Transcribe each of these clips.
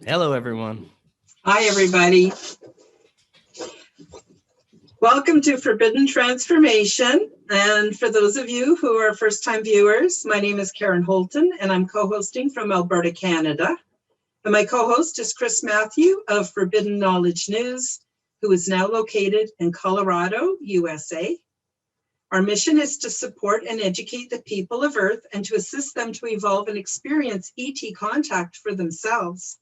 Hello, everyone. Hi, everybody. Welcome to Forbidden Transformation. And for those of you who are first time viewers, my name is Karen Holton, and I'm co hosting from Alberta, Canada. And my co host is Chris Matthew of Forbidden Knowledge News, who is now located in Colorado, USA. Our mission is to support and educate the people of Earth and to assist them to evolve and experience ET contact for themselves.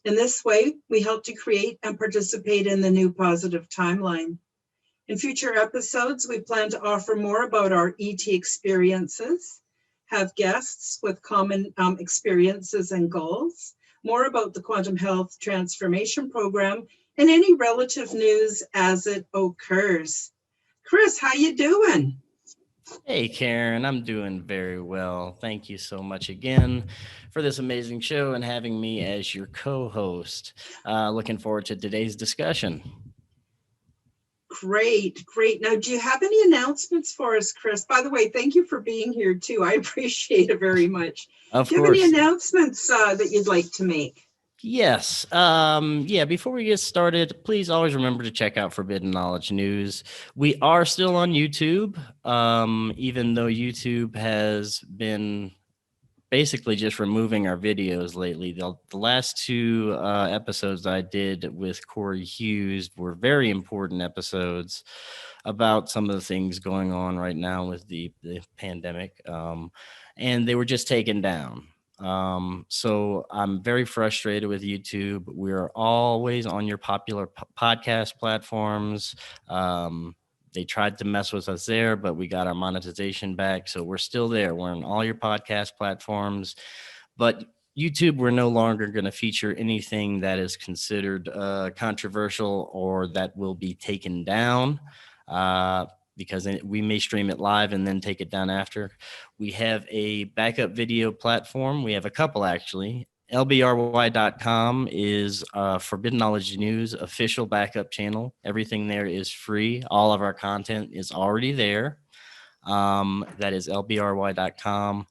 In this way, we help to create and participate in the new positive timeline. In future episodes, we plan to offer more about our ET experiences, have guests with common experiences and goals, more about the Quantum Health Transformation Program, and any relative news as it occurs. Chris, how you doing? Hey, Karen. I'm doing very well. Thank you so much again for this amazing show and having me as your co host. Looking forward to today's discussion. Great, great. Now, do you have any announcements for us, Chris? By the way, thank you for being here too. I appreciate it very much. Of Do you have any course. announcements that you'd like to make? Yes. Before we get started, please always remember to check out Forbidden Knowledge News. We are still on YouTube, even though YouTube has been basically just removing our videos lately. The last two episodes I did with Corey Hughes were very important episodes about some of the things going on right now with the pandemic, and they were just taken down. So I'm very frustrated with YouTube. We're always on your popular podcast platforms. They tried to mess with us there, but we got our monetization back. So we're still there. We're on all your podcast platforms. But YouTube, we're no longer going to feature anything that is considered controversial or that will be taken down. Because we may stream it live and then take it down after. We have a backup video platform. We have a couple actually. LBRY.com is Forbidden Knowledge News official backup channel. Everything there is free. All of our content is already there. That is LBRY.com.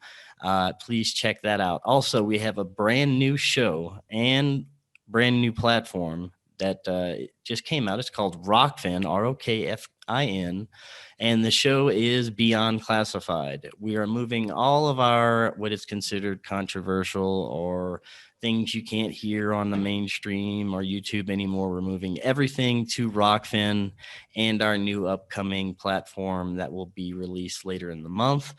Please check that out. Also, we have a brand new show and brand new platform that just came out. It's called Rockfin, Rokfin, and the show is Beyond Classified. We are moving all of our what is considered controversial or things you can't hear on the mainstream or YouTube anymore. We're moving everything to Rockfin and our new upcoming platform that will be released later in the month.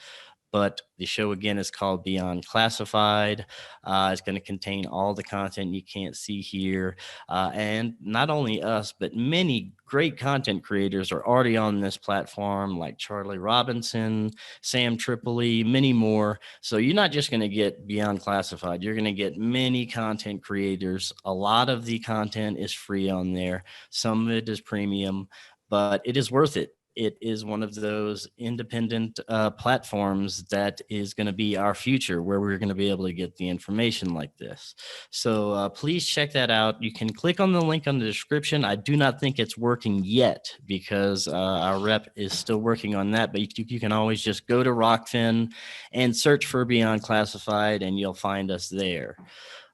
But the show again is called Beyond Classified. It's going to contain all the content you can't see here. And not only us, but many great content creators are already on this platform, like Charlie Robinson, Sam Tripoli, many more. So you're not just going to get Beyond Classified, you're going to get many content creators. A lot of the content is free on there, some of it is premium, but it is worth it. It is one of those independent platforms that is going to be our future, where we're going to be able to get the information like this. So please check that out. You can click on the link on the description. I do not think it's working yet because our rep is still working on that, but you can always just go to Rockfin and search for Beyond Classified, and you'll find us there.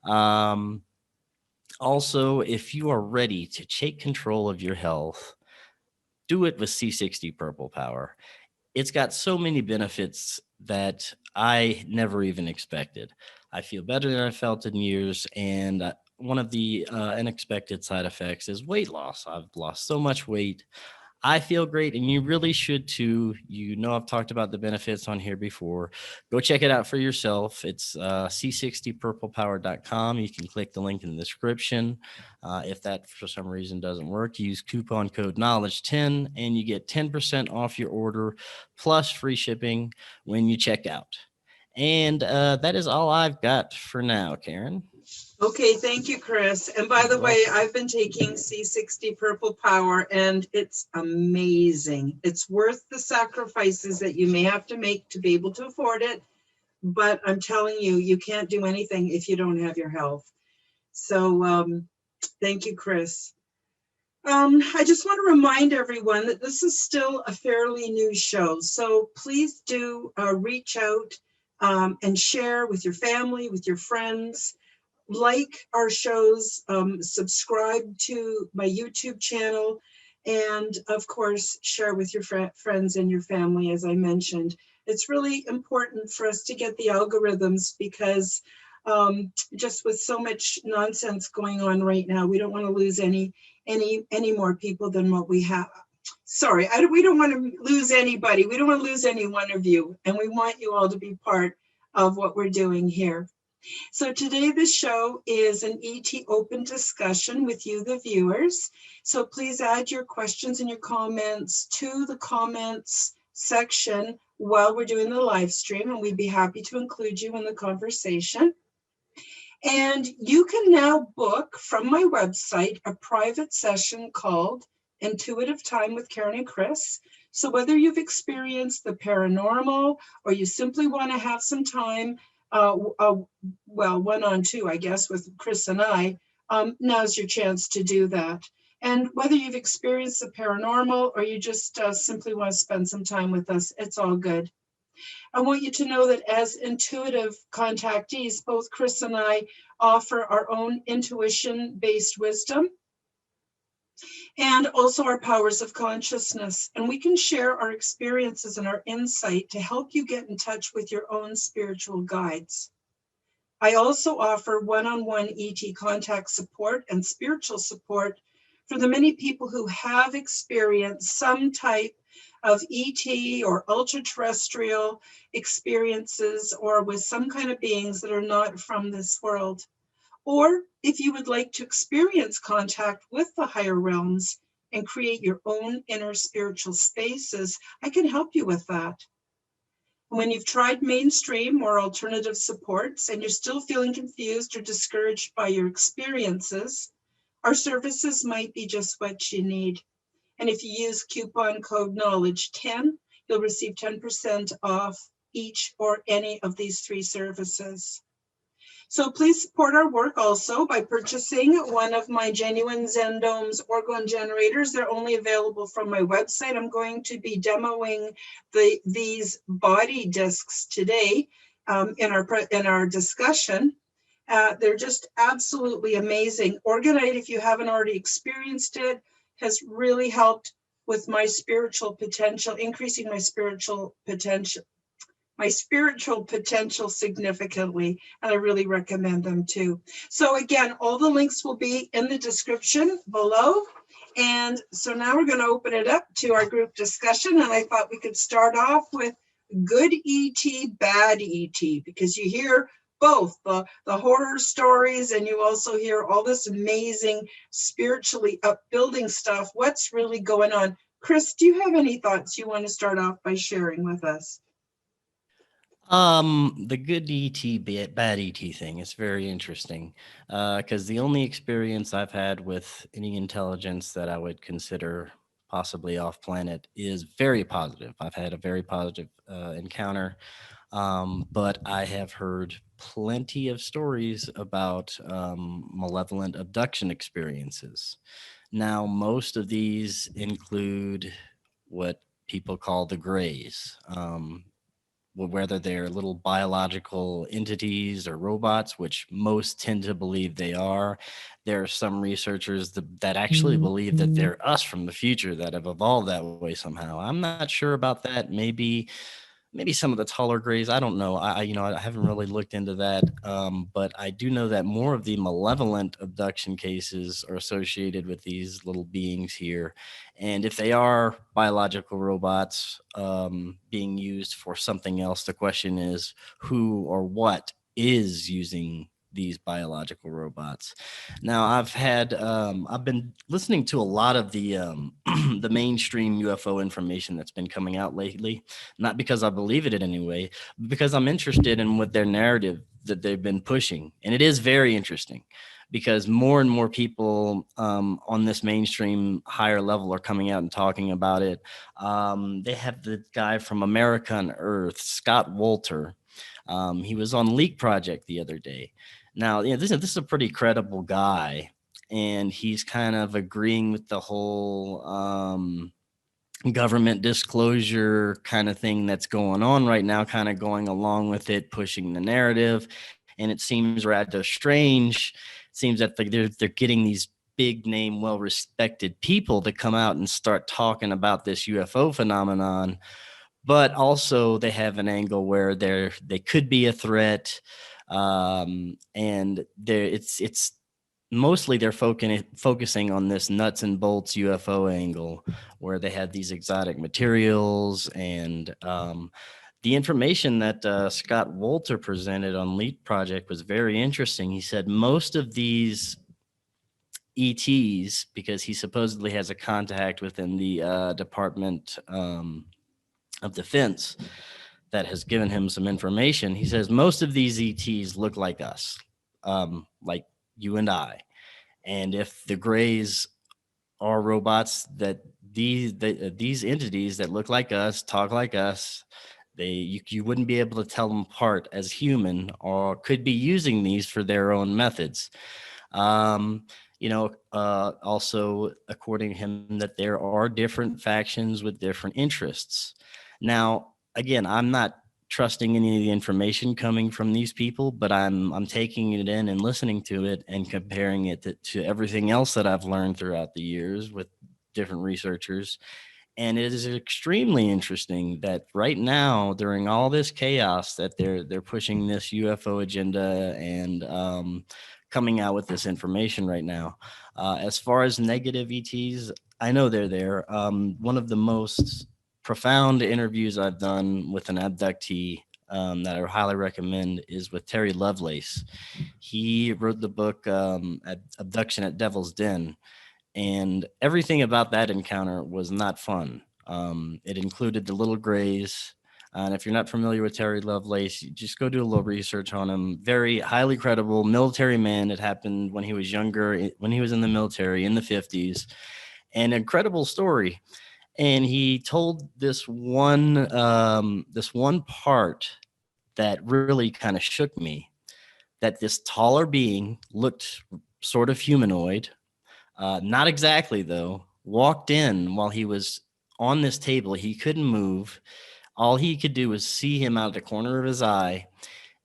Um, Also, if you are ready to take control of your health, do it with C60 Purple Power. It's got so many benefits that I never even expected. I feel better than I felt in years, and one of the unexpected side effects is weight loss. I've lost so much weight. I feel great, and you really should too. You know, I've talked about the benefits on here before. Go check it out for yourself. It's c60purplepower.com. You can click the link in the description. If that for some reason doesn't work, use coupon code knowledge10 and you get 10% off your order plus free shipping when you check out. And that is all I've got for now, Karen. Okay, thank you, Chris. And by You're the way, welcome. I've been taking C60 Purple Power and it's amazing. It's worth the sacrifices that you may have to make to be able to afford it. But I'm telling you, you can't do anything if you don't have your health. So thank you, Chris. I just want to remind everyone that this is still a fairly new show. So please do reach out and share with your family, with your friends. like our shows, subscribe to my YouTube channel, and of course, share with your friends and your family, as I mentioned. It's really important for us to get the algorithms because just with so much nonsense going on right now, we don't want to lose any more people than what we have. Sorry, we don't want to lose anybody. We don't want to lose any one of you, and we want you all to be part of what we're doing here. So today the show is an ET open discussion with you, the viewers. So please add your questions and your comments to the comments section while we're doing the live stream, and we'd be happy to include you in the conversation. And you can now book from my website a private session called Intuitive Time with Karen and Chris. So whether you've experienced the paranormal or you simply want to have some time, well, one-on-two, I guess, with Chris and I, now's your chance to do that. And whether you've experienced the paranormal or you just simply want to spend some time with us, it's all good. I want you to know that as intuitive contactees, both Chris and I offer our own intuition-based wisdom and also our powers of consciousness. And we can share our experiences and our insight to help you get in touch with your own spiritual guides. I also offer one-on-one ET contact support and spiritual support for the many people who have experienced some type of ET or ultra-terrestrial experiences or with some kind of beings that are not from this world. Or if you would like to experience contact with the higher realms and create your own inner spiritual spaces, I can help you with that. When you've tried mainstream or alternative supports and you're still feeling confused or discouraged by your experiences, our services might be just what you need. And if you use coupon code KNOWLEDGE10, you'll receive 10% off each or any of these 3 services. So please support our work also by purchasing one of my Genuine Zendome's orgone generators. They're only available from my website. I'm going to be demoing these body discs today in our discussion. They're just absolutely amazing. Orgonite, if you haven't already experienced it, has really helped with my spiritual potential, increasing my spiritual potential significantly, and I really recommend them too. So again, all the links will be in the description below. And so now we're going to open it up to our group discussion, and I thought we could start off with good ET, bad ET, because you hear both the horror stories and you also hear all this amazing spiritually upbuilding stuff. What's really going on? Chris, do you have any thoughts you want to start off by sharing with us? The good ET, bad ET thing is very interesting because the only experience I've had with any intelligence that I would consider possibly off planet is very positive. I've had a very positive encounter, but I have heard plenty of stories about malevolent abduction experiences. Now, most of these include what people call the grays. Whether they're little biological entities or robots, which most tend to believe they are. There are some researchers that actually believe that they're us from the future that have evolved that way somehow. I'm not sure about that. Maybe some of the taller grays. I don't know. I haven't really looked into that. But I do know that more of the malevolent abduction cases are associated with these little beings here. And if they are biological robots being used for something else, the question is who or what is using these biological robots. Now I've been listening to a lot of the the mainstream UFO information that's been coming out lately, not because I believe it in any way, but because I'm interested in what their narrative that they've been pushing. And it is very interesting because more and more people on this mainstream higher level are coming out and talking about it. They have the guy from America on Earth, Scott Wolter. He was on Leak Project the other day. Now, this is a pretty credible guy, and he's kind of agreeing with the whole government disclosure kind of thing that's going on right now, kind of going along with it, pushing the narrative. And it seems rather strange. It seems that they're getting these big name, well respected people to come out and start talking about this UFO phenomenon. But also they have an angle where they could be a threat, and it's mostly they're focusing on this nuts and bolts UFO angle, where they had these exotic materials and the information that Scott Wolter presented on Leap Project was very interesting. He said most of these E.T.s, because he supposedly has a contact within the Department of Defense that has given him some information. He says most of these E.T.s look like us, like you and I. And if the Greys are robots, that these entities that look like us, talk like us, you wouldn't be able to tell them apart as human, or could be using these for their own methods. Um, Also, according to him, that there are different factions with different interests. Now, again, I'm not trusting any of the information coming from these people, but I'm taking it in and listening to it and comparing it to everything else that I've learned throughout the years with different researchers. And it is extremely interesting that right now, during all this chaos, that they're pushing this UFO agenda and coming out with this information right now. As far as negative ETs, I know they're there. One of the most profound interviews I've done with an abductee that I highly recommend is with Terry Lovelace. He wrote the book Abduction at Devil's Den, and everything about that encounter was not fun. It included the little grays. And if you're not familiar with Terry Lovelace, you just go do a little research on him. Very highly credible military man. It happened when he was younger, when he was in the military in the 50s. An incredible story. And he told this one part that really kind of shook me. That this taller being looked sort of humanoid, not exactly, though. Walked in while he was on this table. He couldn't move. All he could do was see him out of the corner of his eye.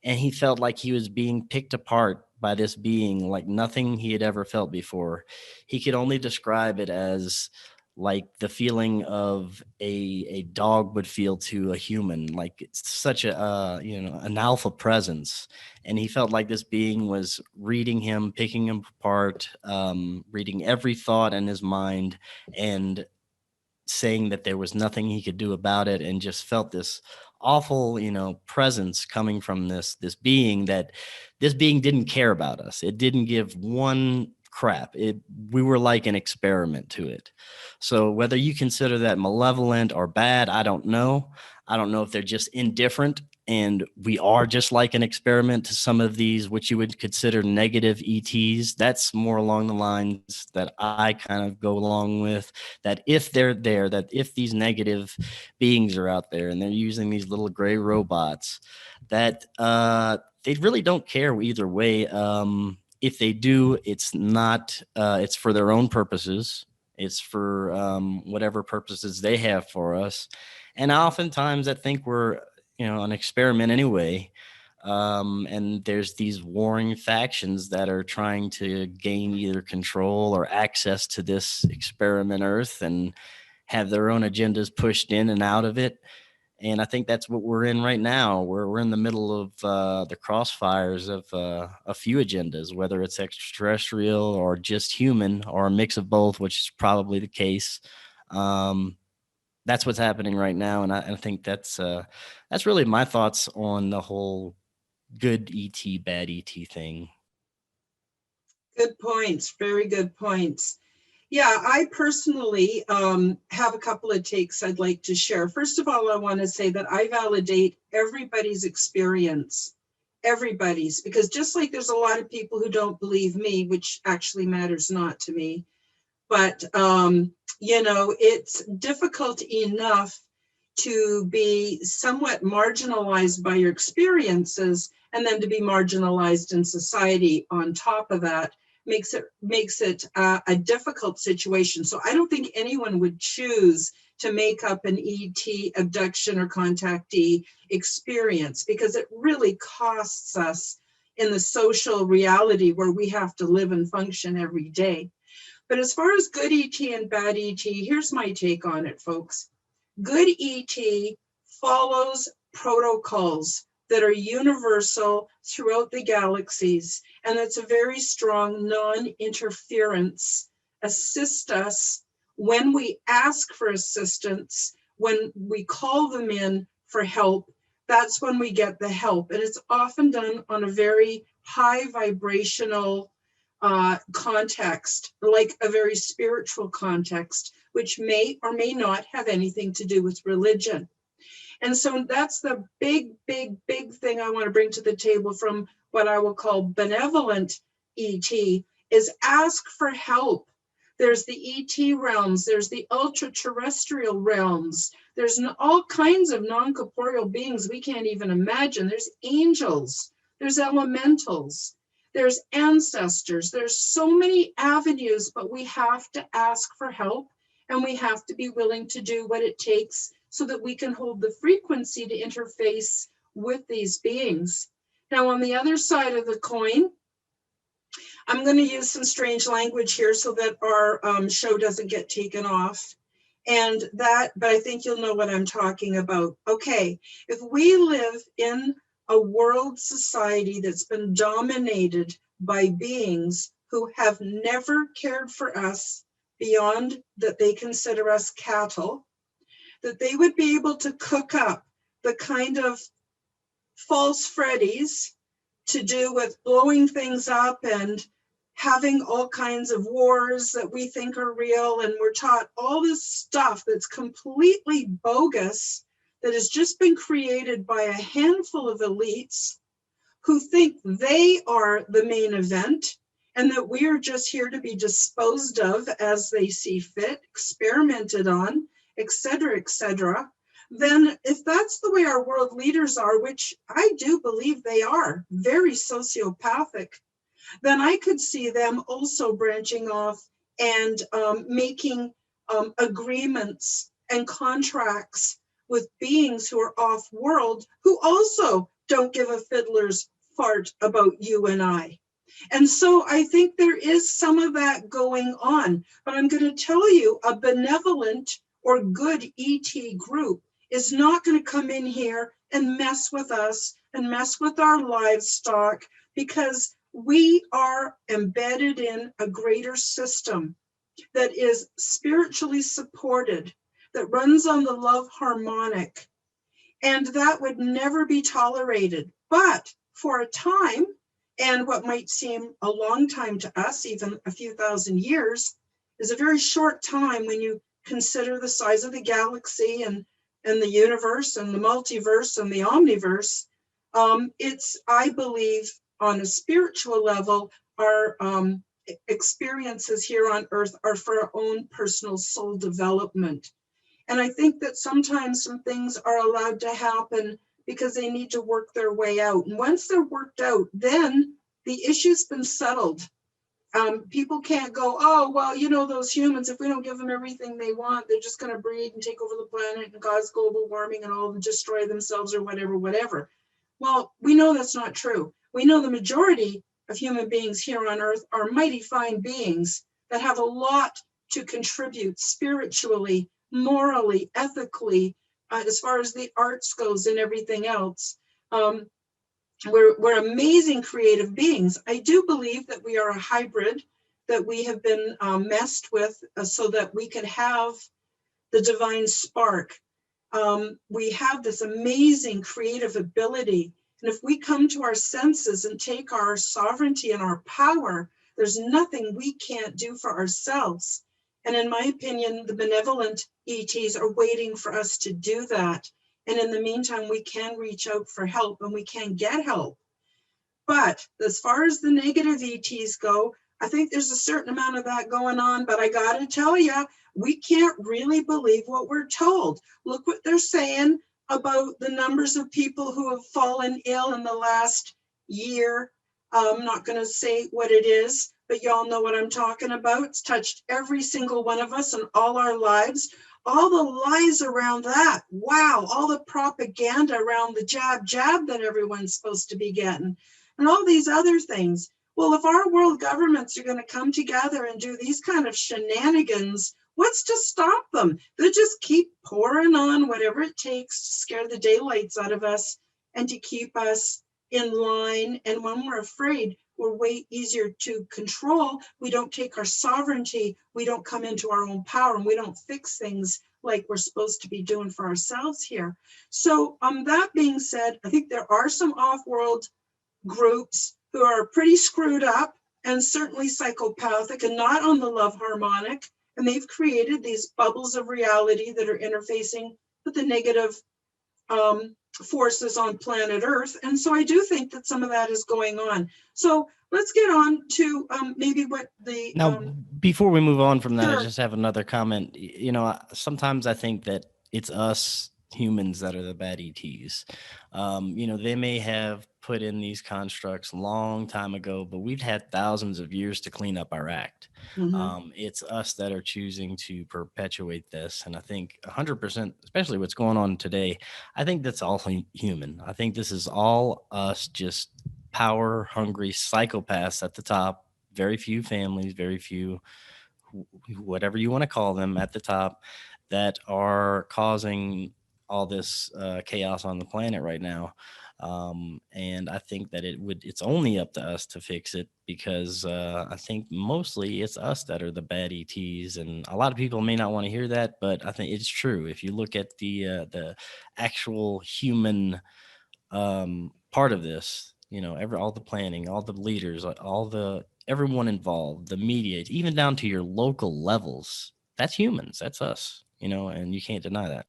And he felt like he was being picked apart by this being like nothing he had ever felt before. He could only describe it as like the feeling of a dog would feel to a human, like it's such a an alpha presence. And he felt like this being was reading him, picking him apart, reading every thought in his mind, and saying that there was nothing he could do about it, and just felt this awful presence coming from this being, that this being didn't care about us. It didn't give one crap. We were like an experiment to it. So whether you consider that malevolent or bad, I don't know. I don't know if they're just indifferent and we are just like an experiment to some of these, which you would consider negative ETs. That's more along the lines that I kind of go along with, that if they're there, that if these negative beings are out there and they're using these little gray robots, that they really don't care either way. If they do, it's not, it's for their own purposes. It's for whatever purposes they have for us. And oftentimes I think we're, an experiment anyway. And there's these warring factions that are trying to gain either control or access to this experiment Earth and have their own agendas pushed in and out of it. And I think that's what we're in right now. We're in the middle of the crossfires of a few agendas, whether it's extraterrestrial or just human or a mix of both, which is probably the case. That's what's happening right now, and I think that's really my thoughts on the whole good ET, bad ET thing. Good points. Very good points. Yeah, I personally have a couple of takes I'd like to share. First of all, I want to say that I validate everybody's experience, everybody's, because just like there's a lot of people who don't believe me, which actually matters not to me, but, it's difficult enough to be somewhat marginalized by your experiences, and then to be marginalized in society on top of that makes it a difficult situation. So I don't think anyone would choose to make up an ET abduction or contactee experience, because it really costs us in the social reality where we have to live and function every day. But as far as good ET and bad ET, here's my take on it, folks. Good ET follows protocols that are universal throughout the galaxies, and it's a very strong non-interference. Assist us when we ask for assistance, when we call them in for help, that's when we get the help. And it's often done on a very high vibrational context, like a very spiritual context, which may or may not have anything to do with religion. And so that's the big thing I want to bring to the table from what I will call benevolent ET, is ask for help. There's the ET realms, there's the ultra-terrestrial realms, there's all kinds of non-corporeal beings we can't even imagine. There's angels, there's elementals, there's ancestors, there's so many avenues, but we have to ask for help, and we have to be willing to do what it takes so that we can hold the frequency to interface with these beings. Now, on the other side of the coin, I'm going to use some strange language here so that our show doesn't get taken off. But I think you'll know what I'm talking about. Okay, if we live in a world society that's been dominated by beings who have never cared for us beyond that they consider us cattle, that they would be able to cook up the kind of false Freddies to do with blowing things up and having all kinds of wars that we think are real, and we're taught all this stuff that's completely bogus, that has just been created by a handful of elites who think they are the main event and that we are just here to be disposed of as they see fit, experimented on, etc., then if that's the way our world leaders are, which I do believe they are, very sociopathic, then I could see them also branching off and making agreements and contracts with beings who are off-world, who also don't give a fiddler's fart about you and I. And so I think there is some of that going on, but I'm going to tell you, a benevolent or good ET group is not going to come in here and mess with us and mess with our livestock, because we are embedded in a greater system that is spiritually supported, that runs on the love harmonic, and that would never be tolerated. But for a time, and what might seem a long time to us, even a few thousand years, is a very short time when you consider the size of the galaxy and the universe and the multiverse and the omniverse. It's, I believe, on a spiritual level, our experiences here on Earth are for our own personal soul development. And I think that sometimes some things are allowed to happen because they need to work their way out. And once they're worked out, then the issue's been settled. People can't go, oh, well, you know, those humans, if we don't give them everything they want, they're just going to breed and take over the planet and cause global warming and all, and destroy themselves or whatever. Well, we know that's not true. We know the majority of human beings here on Earth are mighty fine beings that have a lot to contribute spiritually, morally, ethically, as far as the arts goes and everything else. We're amazing creative beings. I do believe that we are a hybrid, that we have been messed with so that we could have the divine spark. We have this amazing creative ability. And if we come to our senses and take our sovereignty and our power, there's nothing we can't do for ourselves. And in my opinion, the benevolent ETs are waiting for us to do that. And in the meantime, we can reach out for help and we can get help. But as far as the negative ETs go, I think there's a certain amount of that going on. But I got to tell you, we can't really believe what we're told. Look what they're saying about the numbers of people who have fallen ill in the last year. I'm not going to say what it is, but y'all know what I'm talking about. It's touched every single one of us in all our lives. All the lies around that. Wow. All the propaganda around the jab that everyone's supposed to be getting. and all these other things. Well, if our world governments are going to come together and do these kind of shenanigans, what's to stop them? They'll just keep pouring on whatever it takes to scare the daylights out of us and to keep us in line. And when we're afraid, we're way easier to control. We don't take our sovereignty. We don't come into our own power, and we don't fix things like we're supposed to be doing for ourselves here. So that being said, I think there are some off-world groups who are pretty screwed up and certainly psychopathic and not on the love harmonic. And they've created these bubbles of reality that are interfacing with the negative forces on planet Earth. And so I do think that some of that is going on. So let's get on to maybe what the... Now, before we move on from that, Sure. I just have another comment. You know, sometimes I think that it's us humans that are the bad ETs. You know, they may have put in these constructs a long time ago, but we've had thousands of years to clean up our act. It's us that are choosing to perpetuate this. And I think 100%, especially what's going on today, I think that's all human. I think this is all us just power hungry psychopaths at the top, very few families, very few, whatever you want to call them at the top, that are causing all this chaos on the planet right now. And I think that it's only up to us to fix it, because I think mostly it's us that are the bad ETs. And a lot of people may not want to hear that, but I think it's true. If you look at the actual human part of this, you know, all the planning, all the leaders, everyone involved, the media, even down to your local levels, that's humans, that's us, you know, and you can't deny that.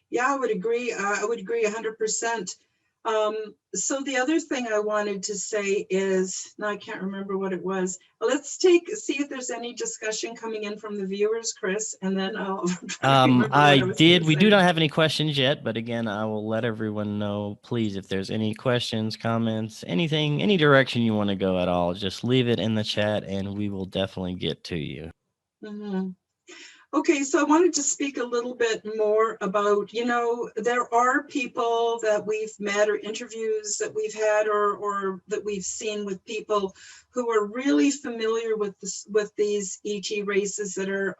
Yeah, I would agree. I would agree 100%. So the other thing I wanted to say is, now I can't remember what it was. Let's see if there's any discussion coming in from the viewers, Chris, and then I'll try to remember what I was gonna We say. do not have any questions yet, but again, I will let everyone know, please, if there's any questions, comments, anything, any direction you want to go at all, just leave it in the chat and we will definitely get to you. Okay, so I wanted to speak a little bit more about, you know, there are people that we've met or interviews that we've had or that we've seen with people who are really familiar with these ET races that are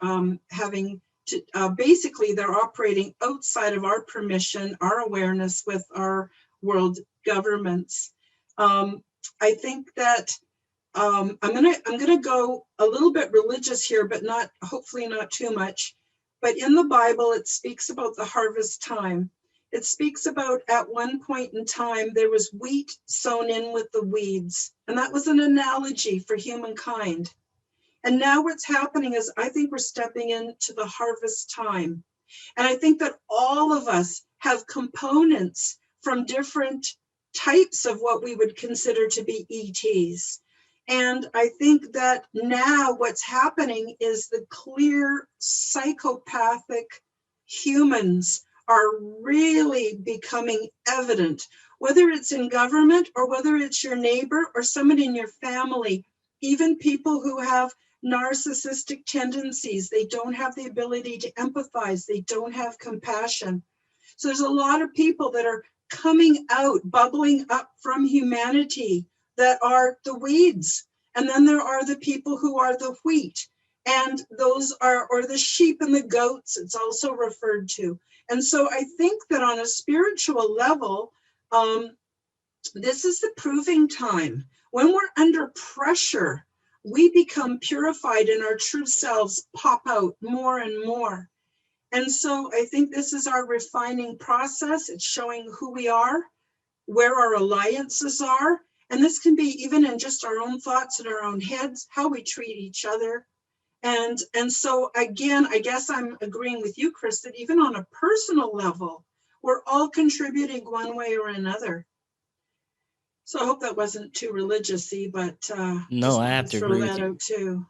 having to, basically they're operating outside of our permission, our awareness with our world governments. I think that I'm gonna go a little bit religious here, but hopefully not too much. But in the Bible, it speaks about the harvest time. It speaks about at one point in time, there was wheat sown in with the weeds. And that was an analogy for humankind. And now what's happening is I think we're stepping into the harvest time. And I think that all of us have components from different types of what we would consider to be ETs. And I think that now what's happening is the clear psychopathic humans are really becoming evident, whether it's in government or whether it's your neighbor or somebody in your family, even people who have narcissistic tendencies. They don't have the ability to empathize. They don't have compassion. So there's a lot of people that are coming out, bubbling up from humanity, that are the weeds. And then there are the people who are the wheat. And those are, or the sheep and the goats, it's also referred to. And so I think that on a spiritual level, this is the proving time. When we're under pressure, we become purified and our true selves pop out more and more. And so I think this is our refining process. It's showing who we are, where our alliances are. And this can be even in just our own thoughts in our own heads, how we treat each other. And so again, I guess I'm agreeing with you, Chris, that even on a personal level, we're all contributing one way or another. So I hope that wasn't too religious-y, but no, I have to throw agree that with you. out too.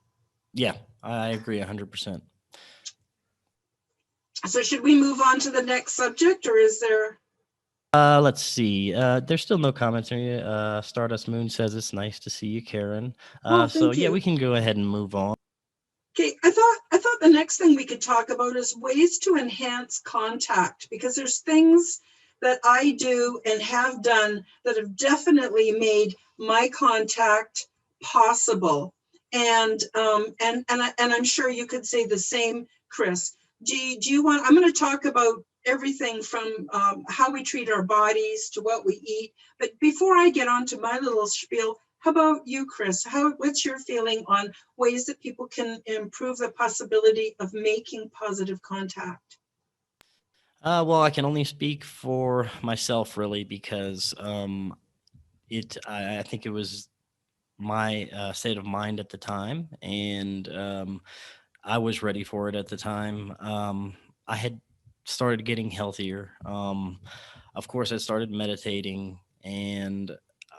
Yeah, I agree 100%. So should we move on to the next subject, or is there? Let's see. There's still no comments here. Stardust Moon says it's nice to see you, Karen. So yeah, we can go ahead and move on. Okay, I thought the next thing we could talk about is ways to enhance contact, because there's things that I do and have done that have definitely made my contact possible. And I'm sure you could say the same, Chris. Do you want? I'm going to talk about everything from how we treat our bodies to what we eat. But before I get on to my little spiel, how about you, Chris? What's your feeling on ways that people can improve the possibility of making positive contact? Well, I can only speak for myself, really, because I think it was my state of mind at the time, and I was ready for it at the time. I had started getting healthier. Of course, I started meditating, and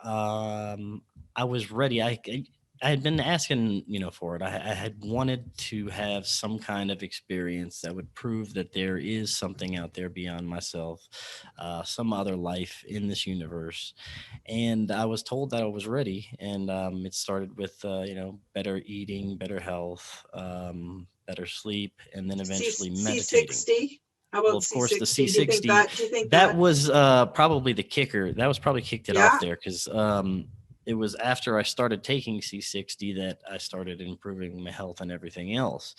I was ready. I had been asking, for it. I had wanted to have some kind of experience that would prove that there is something out there beyond myself, some other life in this universe. And I was told that I was ready. And it started with, better eating, better health, better sleep, and then eventually meditating. C60? How Well, about of course, the C60? C60, Do you think that that? was probably the kicker. That was probably kicked it Yeah. off there, because it was after I started taking C60 that I started improving my health and everything else.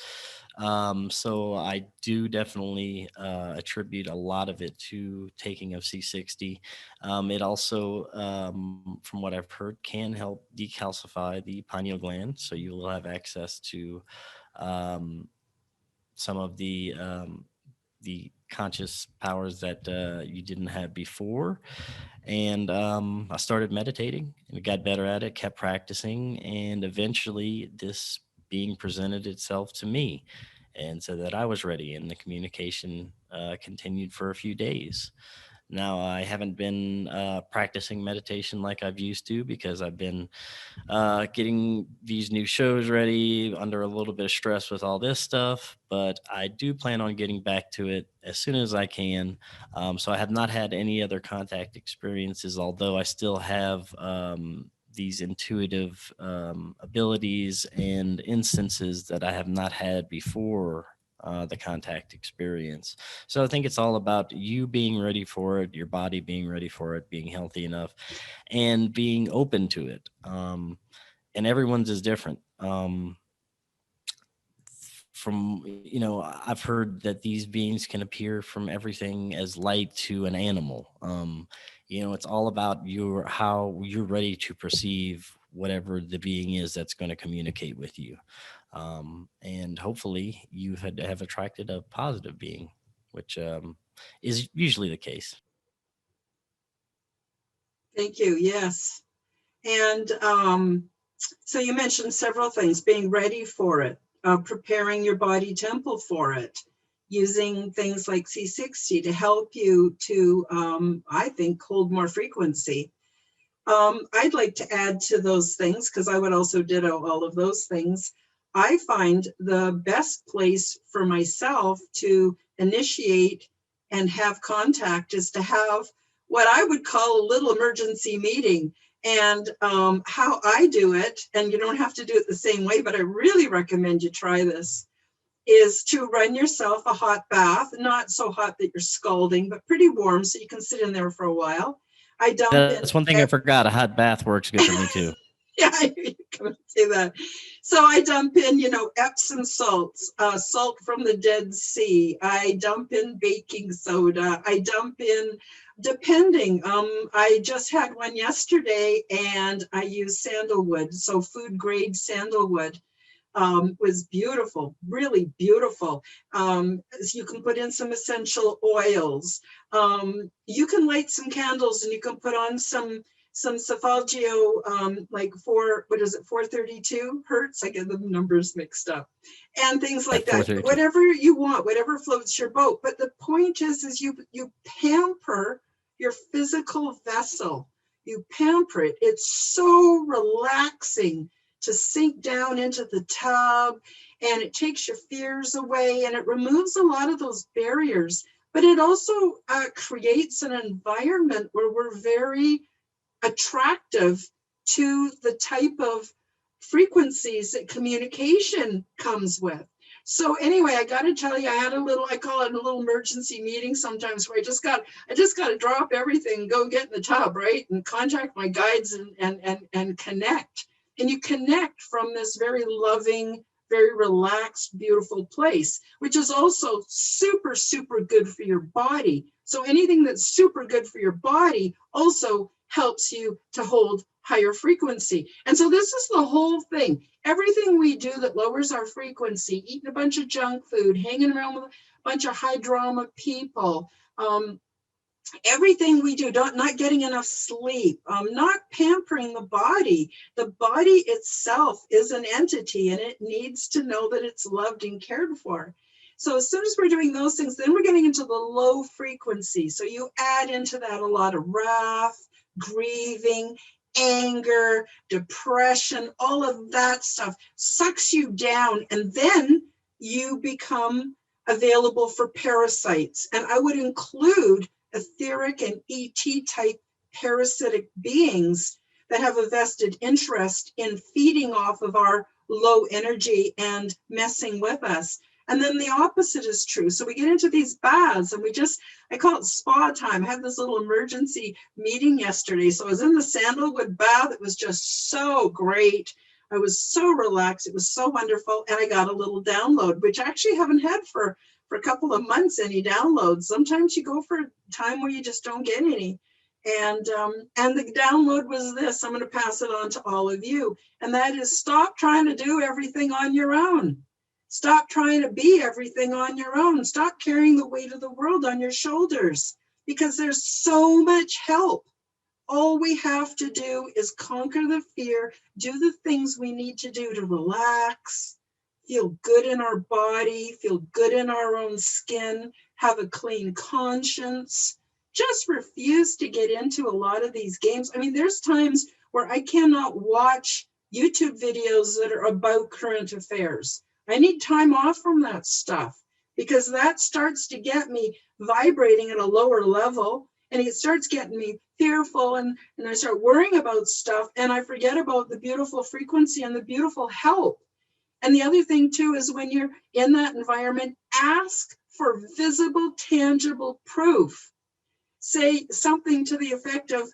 So I do definitely attribute a lot of it to taking of C60. It also, from what I've heard, can help decalcify the pineal gland, so you will have access to um, some of the conscious powers that you didn't have before. And I started meditating and got better at it, kept practicing, and eventually this being presented itself to me. And so that I was ready, and the communication continued for a few days. Now, I haven't been practicing meditation like I've used to, because I've been getting these new shows ready under a little bit of stress with all this stuff, but I do plan on getting back to it as soon as I can. So I have not had any other contact experiences, although I still have these intuitive abilities and instances that I have not had before the contact experience. So I think it's all about you being ready for it, your body being ready for it, being healthy enough, and being open to it. And everyone's is different. From I've heard that these beings can appear from everything as light to an animal. It's all about how you're ready to perceive whatever the being is that's going to communicate with you. And hopefully you have attracted a positive being, which is usually the case. Thank you. Yes. And so you mentioned several things: being ready for it, preparing your body temple for it, using things like C60 to help you to, I think, hold more frequency. I'd like to add to those things, because I would also ditto all of those things. I find the best place for myself to initiate and have contact is to have what I would call a little emergency meeting. And how I do it, and you don't have to do it the same way, but I really recommend you try this, is to run yourself a hot bath, not so hot that you're scalding, but pretty warm so you can sit in there for a while. I dump in. That's one thing I forgot. A hot bath works good for me too. Yeah, I knew you were going to say that. So I dump in, Epsom salts, salt from the Dead Sea. I dump in baking soda. I dump in, depending. I just had one yesterday, and I used sandalwood, so food grade sandalwood. Was beautiful, really beautiful. So you can put in some essential oils. You can light some candles, and you can put on some Cephagio, like 432 hertz. I get the numbers mixed up, and things like that. Whatever you want, whatever floats your boat. But the point is you pamper your physical vessel. You pamper it. It's so relaxing to sink down into the tub, and it takes your fears away, and it removes a lot of those barriers. But it also creates an environment where we're very attractive to the type of frequencies that communication comes with. So anyway, I got to tell you, I had a little, I call it a little emergency meeting sometimes where I just got to drop everything and go get in the tub, right? And contact my guides and connect. And you connect from this very loving, very relaxed, beautiful place, which is also super, super good for your body. So anything that's super good for your body also helps you to hold higher frequency. And so this is the whole thing. Everything we do that lowers our frequency, eating a bunch of junk food, hanging around with a bunch of high drama people, everything we do, not getting enough sleep, not pampering the body. The body itself is an entity and it needs to know that it's loved and cared for. So as soon as we're doing those things, then we're getting into the low frequency. So you add into that a lot of wrath, grieving, anger, depression, all of that stuff sucks you down, and then you become available for parasites. And I would include etheric and ET type parasitic beings that have a vested interest in feeding off of our low energy and messing with us. And then the opposite is true. So we get into these baths and I call it spa time. I had this little emergency meeting yesterday. So I was in the sandalwood bath. It was just so great. I was so relaxed. It was so wonderful. And I got a little download, which I actually haven't had for a couple of months, any downloads. Sometimes you go for a time where you just don't get any. And the download was this. I'm going to pass it on to all of you. And that is, stop trying to do everything on your own. Stop trying to be everything on your own. Stop carrying the weight of the world on your shoulders, because there's so much help. All we have to do is conquer the fear, do the things we need to do to relax, feel good in our body, feel good in our own skin, have a clean conscience. Just refuse to get into a lot of these games. I mean, there's times where I cannot watch YouTube videos that are about current affairs. I need time off from that stuff, because that starts to get me vibrating at a lower level, and it starts getting me fearful, and I start worrying about stuff, and I forget about the beautiful frequency and the beautiful help. And the other thing too is, when you're in that environment, ask for visible, tangible proof. Say something to the effect of,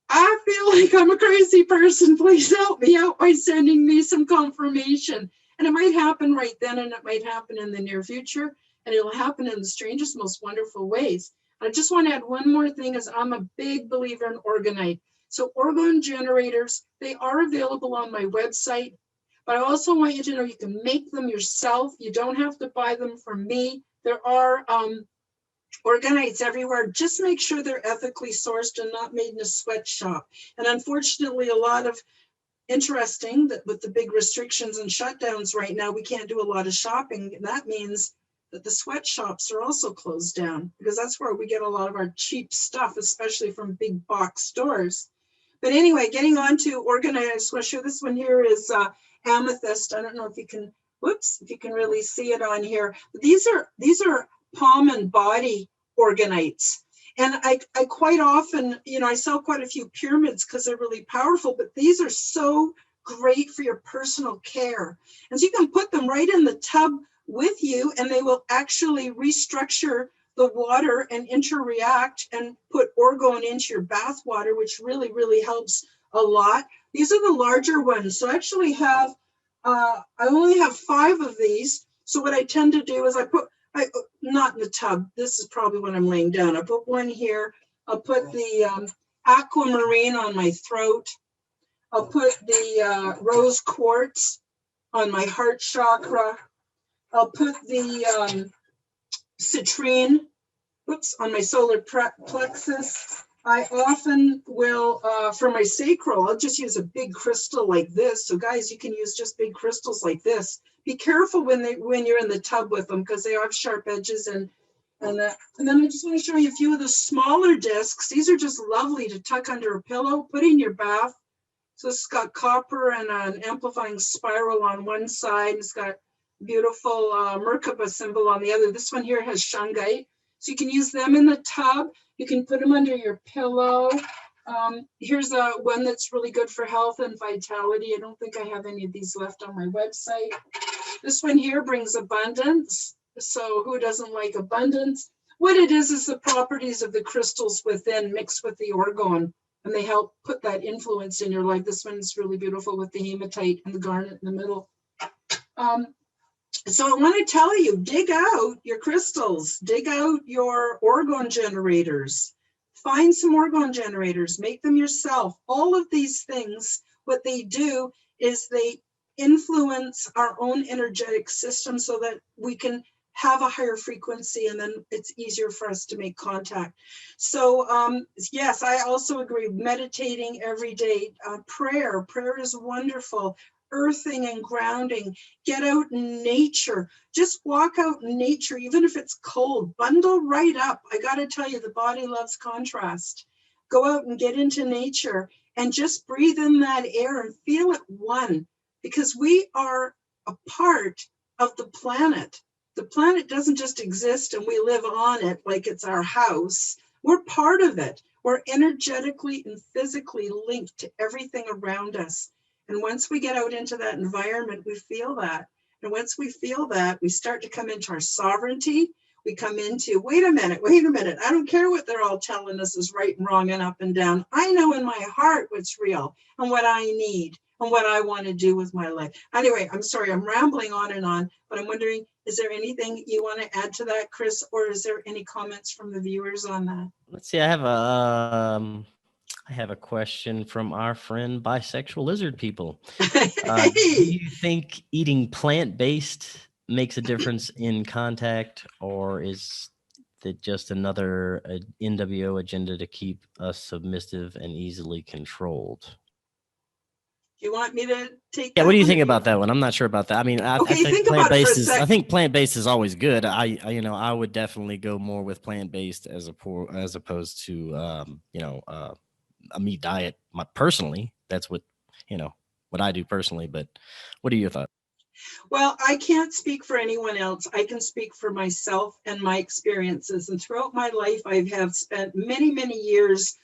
I feel like I'm a crazy person. Please help me out by sending me some confirmation. And it might happen right then, and it might happen in the near future, and it'll happen in the strangest, most wonderful ways. I just want to add one more thing, is I'm a big believer in Orgonite. So orgone generators, they are available on my website, but I also want you to know you can make them yourself. You don't have to buy them from me. There are Orgonites everywhere. Just make sure they're ethically sourced and not made in a sweatshop. And unfortunately, a lot of interesting that with the big restrictions and shutdowns right now, we can't do a lot of shopping. And that means that the sweatshops are also closed down, because that's where we get a lot of our cheap stuff, especially from big box stores. But anyway, getting on to Orgonite, I just want to show this one here is amethyst. I don't know if you can, if you can really see it on here. But these are palm and body Orgonites. And I quite often, I sell quite a few pyramids because they're really powerful, but these are so great for your personal care. And so you can put them right in the tub with you, and they will actually restructure the water and interact and put orgone into your bath water, which really, really helps a lot. These are the larger ones. So I actually have, I only have 5 of these. So what I tend to do is not in the tub. This is probably when I'm laying down. I put one here. I'll put the aquamarine on my throat. I'll put the rose quartz on my heart chakra. I'll put the citrine, on my solar plexus. I often will, for my sacral, I'll just use a big crystal like this. So guys, you can use just big crystals like this. Be careful when you're in the tub with them, because they have sharp edges and that. And then I just want to show you a few of the smaller discs. These are just lovely to tuck under a pillow, put in your bath. So it's got copper and an amplifying spiral on one side. It's got beautiful Merkaba symbol on the other. This one here has shungite. So you can use them in the tub. You can put them under your pillow. Here's one that's really good for health and vitality. I don't think I have any of these left on my website. This one here brings abundance. So who doesn't like abundance? What it is the properties of the crystals within mixed with the orgone, and they help put that influence in your life. This one's really beautiful with the hematite and the garnet in the middle. So I want to tell you, dig out your crystals, dig out your orgone generators, find some orgone generators, make them yourself. All of these things, what they do is they influence our own energetic system so that we can have a higher frequency, and then it's easier for us to make contact. So yes, I also agree, meditating every day, prayer is wonderful. Earthing and grounding, get out in nature, just walk out in nature, even if it's cold, bundle right up. I got to tell you, the body loves contrast. Go out and get into nature and just breathe in that air and feel it one, because we are a part of the planet. The planet doesn't just exist and we live on it like it's our house. We're part of it. We're energetically and physically linked to everything around us. And once we get out into that environment, we feel that. And once we feel that, we start to come into our sovereignty. We come into, wait a minute. I don't care what they're all telling us is right and wrong and up and down. I know in my heart what's real and what I need and what I want to do with my life. Anyway, I'm sorry, I'm rambling on, but I'm wondering, is there anything you want to add to that, Chris, or is there any comments from the viewers on that? Let's see. I have a question from our friend Bisexual Lizard People. Do you think eating plant-based makes a difference in contact, or is it just another NWO agenda to keep us submissive and easily controlled? Do you want me to take? Yeah, what do you think about that one? I'm not sure about that. I mean, I think plant-based is. I think plant-based is always good. I would definitely go more with plant-based as opposed to a meat diet. Personally, that's what I do personally. But what are your thoughts? Well, I can't speak for anyone else. I can speak for myself and my experiences. And throughout my life, I have spent many, many years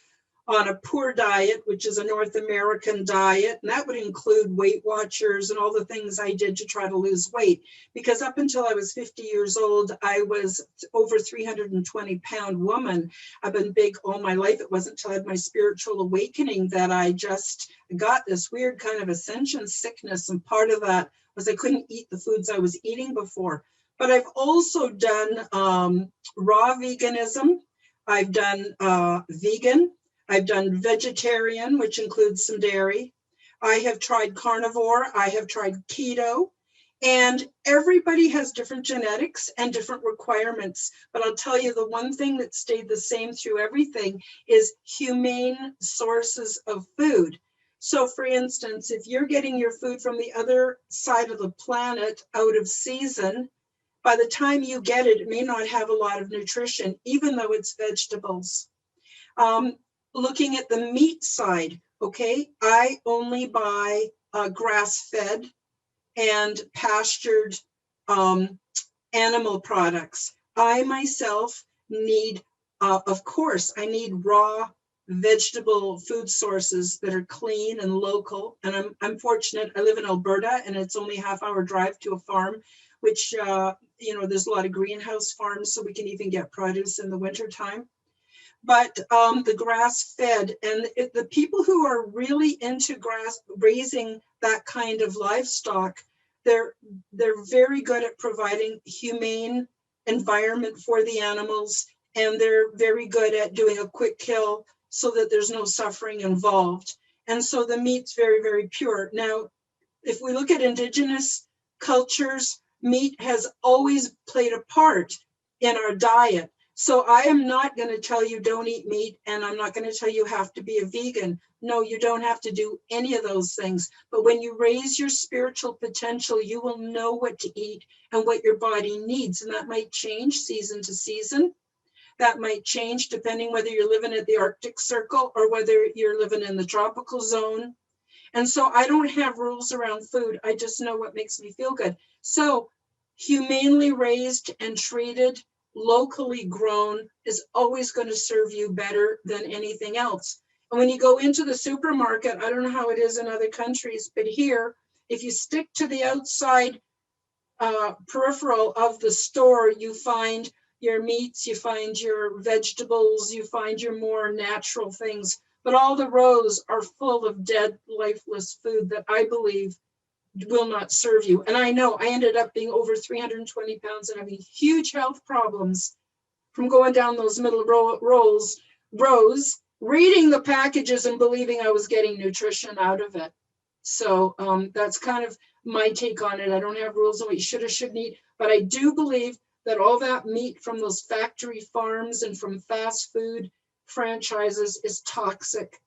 on a poor diet, which is a North American diet. And that would include Weight Watchers and all the things I did to try to lose weight. Because up until I was 50 years old, I was over 320-pound woman. I've been big all my life. It wasn't until I had my spiritual awakening that I just got this weird kind of ascension sickness. And part of that was I couldn't eat the foods I was eating before. But I've also done raw veganism. I've done vegan. I've done vegetarian, which includes some dairy. I have tried carnivore. I have tried keto. And everybody has different genetics and different requirements. But I'll tell you, the one thing that stayed the same through everything is humane sources of food. So for instance, if you're getting your food from the other side of the planet out of season, by the time you get it, it may not have a lot of nutrition, even though it's vegetables. Looking at the meat side, okay, I only buy grass-fed and pastured animal products. I myself need, of course, I need raw vegetable food sources that are clean and local. And I'm fortunate, I live in Alberta and it's only a half-hour drive to a farm, which, there's a lot of greenhouse farms, so we can even get produce in the wintertime. But the grass-fed and the people who are really into raising that kind of livestock, they're very good at providing humane environment for the animals, and they're very good at doing a quick kill so that there's no suffering involved. And so the meat's very, very pure. Now, if we look at Indigenous cultures, meat has always played a part in our diet. So I am not going to tell you don't eat meat, and I'm not going to tell you have to be a vegan. No, you don't have to do any of those things. But when you raise your spiritual potential, you will know what to eat and what your body needs. And that might change season to season. That might change depending whether you're living at the Arctic Circle or whether you're living in the tropical zone. And so I don't have rules around food. I just know what makes me feel good. So humanely raised and treated, locally grown is always going to serve you better than anything else. And when you go into the supermarket, I don't know how it is in other countries, but here, if you stick to the outside peripheral of the store, you find your meats, you find your vegetables, you find your more natural things. But all the rows are full of dead, lifeless food that I believe will not serve you. And I know I ended up being over 320 pounds and having huge health problems from going down those middle rows, reading the packages and believing I was getting nutrition out of it. So that's kind of my take on it. I don't have rules on what you should or shouldn't eat, but I do believe that all that meat from those factory farms and from fast food franchises is toxic.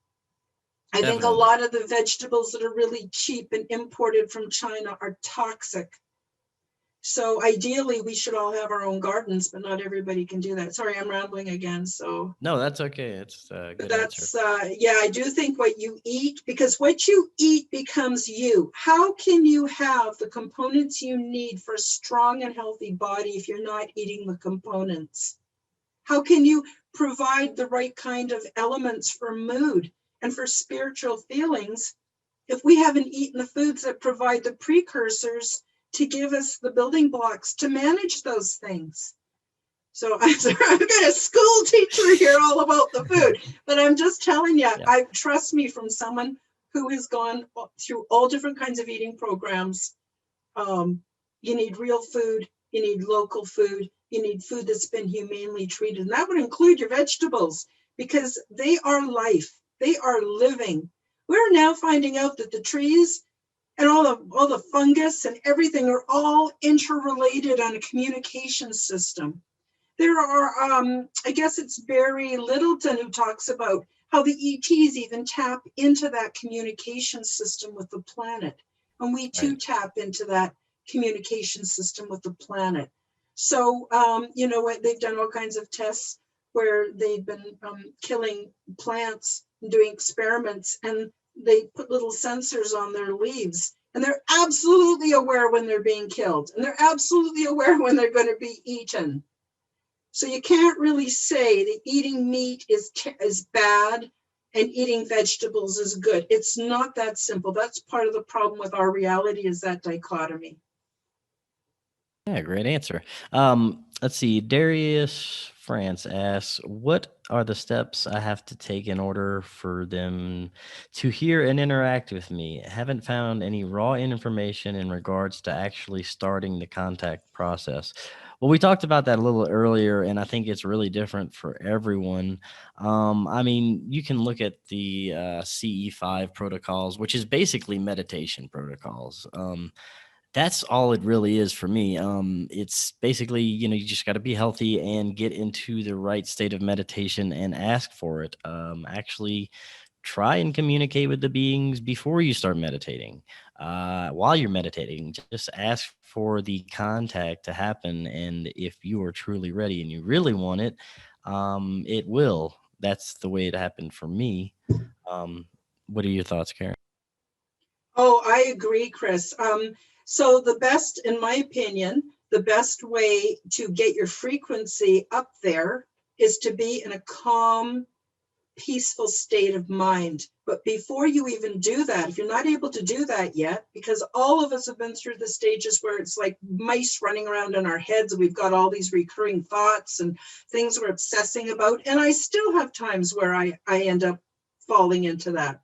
I think a lot of the vegetables that are really cheap and imported from China are toxic. So ideally, we should all have our own gardens, but not everybody can do that. Sorry, I'm rambling again. So no, that's okay. It's a good that's answer. yeah, I do think what you eat, because what you eat becomes you. How can you have the components you need for a strong and healthy body if you're not eating the components? How can you provide the right kind of elements for mood and for spiritual feelings if we haven't eaten the foods that provide the precursors to give us the building blocks to manage those things? So I'm got a school teacher here all about the food, but I'm just telling you, I trust me from someone who has gone through all different kinds of eating programs. You need real food, you need local food, you need food that's been humanely treated. And that would include your vegetables, because they are life, they are living. We're now finding out that the trees and all the fungus and everything are all interrelated on a communication system. There are, I guess it's Barry Littleton who talks about how the E.T.s even tap into that communication system with the planet. And we too tap into that communication system with the planet. So, you know what, they've done all kinds of tests where they've been killing plants and doing experiments, and they put little sensors on their leaves. And they're absolutely aware when they're being killed. And they're absolutely aware when they're going to be eaten. So you can't really say that eating meat is bad and eating vegetables is good. It's not that simple. That's part of the problem with our reality, is that dichotomy. Yeah, great answer. Let's see. Darius France asks, "What are the steps I have to take in order for them to hear and interact with me? Haven't found any raw information in regards to actually starting the contact process." Well, we talked about that a little earlier, and I think it's really different for everyone. I mean, you can look at the CE5 protocols, which is basically meditation protocols. That's all it really is for me. It's basically, you just got to be healthy and get into the right state of meditation and ask for it. Actually, try and communicate with the beings before you start meditating. While you're meditating, just ask for the contact to happen. And if you are truly ready and you really want it, it will. That's the way it happened for me. Um, what are your thoughts, Karen? Oh, I agree, Chris. So the best, in my opinion, the best way to get your frequency up there is to be in a calm, peaceful state of mind. But before you even do that, if you're not able to do that yet, because all of us have been through the stages where it's like mice running around in our heads, we've got all these recurring thoughts and things we're obsessing about. And I still have times where I end up falling into that.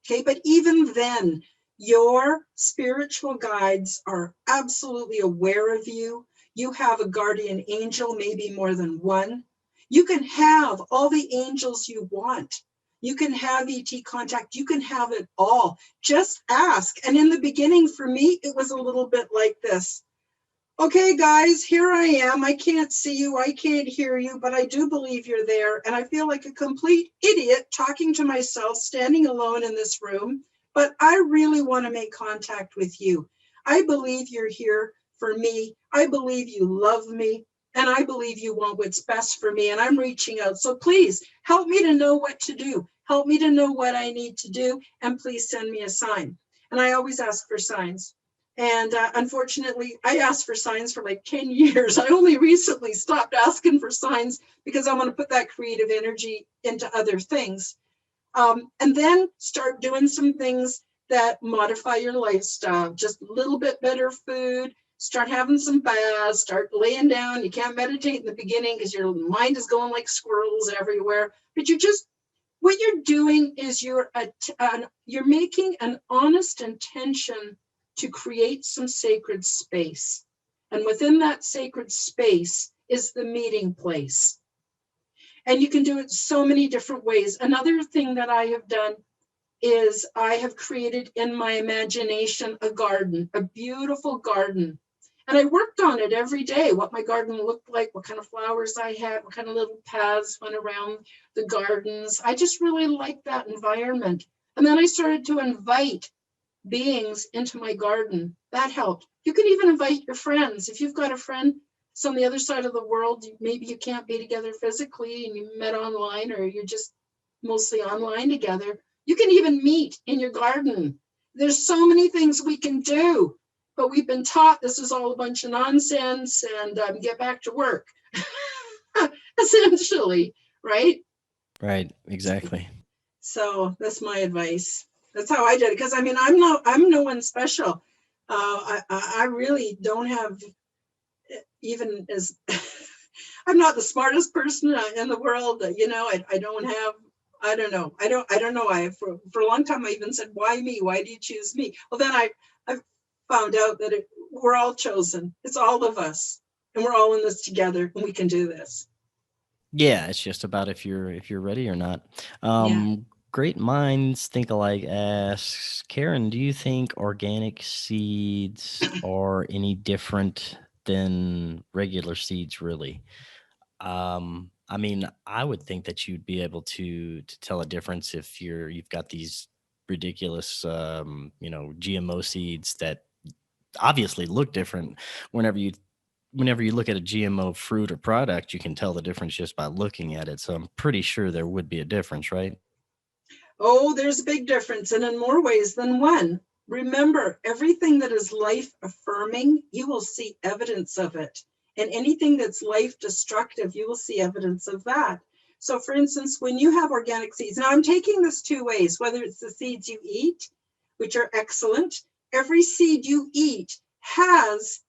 Okay, but even then, your spiritual guides are absolutely aware of you. You have a guardian angel, maybe more than one. You can have all the angels you want. You can have ET contact. You can have it all. Just ask. And in the beginning, for me, it was a little bit like this. Okay, guys, here I am. I can't see you. I can't hear you, but I do believe you're there. And I feel like a complete idiot talking to myself, standing alone in this room. But I really want to make contact with you. I believe you're here for me. I believe you love me. And I believe you want what's best for me. And I'm reaching out. So please help me to know what to do. Help me to know what I need to do. And please send me a sign. And I always ask for signs. And unfortunately, I asked for signs for like 10 years. I only recently stopped asking for signs because I want to put that creative energy into other things. And then start doing some things that modify your lifestyle. Just a little bit better food. Start having some baths. Start laying down. You can't meditate in the beginning because your mind is going like squirrels everywhere. But what you're doing is you're making an honest intention to create some sacred space. And within that sacred space is the meeting place. And you can do it so many different ways. Another thing that I have done is I have created in my imagination a garden, a beautiful garden. And I worked on it every day, what my garden looked like, what kind of flowers I had, what kind of little paths went around the gardens. I just really liked that environment. And then I started to invite beings into my garden. That helped. You can even invite your friends. If you've got a friend that's on the other side of the world, maybe you can't be together physically and you met online, or you're just mostly online together, you can even meet in your garden. There's so many things we can do, but we've been taught this is all a bunch of nonsense and get back to work, essentially, right? Right, exactly. So that's my advice. That's how I did it. Because I mean, I'm no one special. I really don't have even as I'm not the smartest person in the world. You know, I don't have. I don't know. I don't know. For a long time I even said, "Why me? Why do you choose me?" Well, then I found out that we're all chosen. It's all of us, and we're all in this together, and we can do this. Yeah, it's just about if you're ready or not. Yeah. Great minds think alike asks, Karen, do you think organic seeds are any different than regular seeds really? I mean, I would think that you'd be able to tell a difference if you've got these ridiculous GMO seeds that obviously look different whenever you look at a GMO fruit or product, you can tell the difference just by looking at it. So I'm pretty sure there would be a difference, right? Oh, there's a big difference, and in more ways than one. Remember, everything that is life affirming, you will see evidence of it. And anything that's life destructive, you will see evidence of that. So, for instance, when you have organic seeds, now I'm taking this two ways, whether it's the seeds you eat, which are excellent, every seed you eat has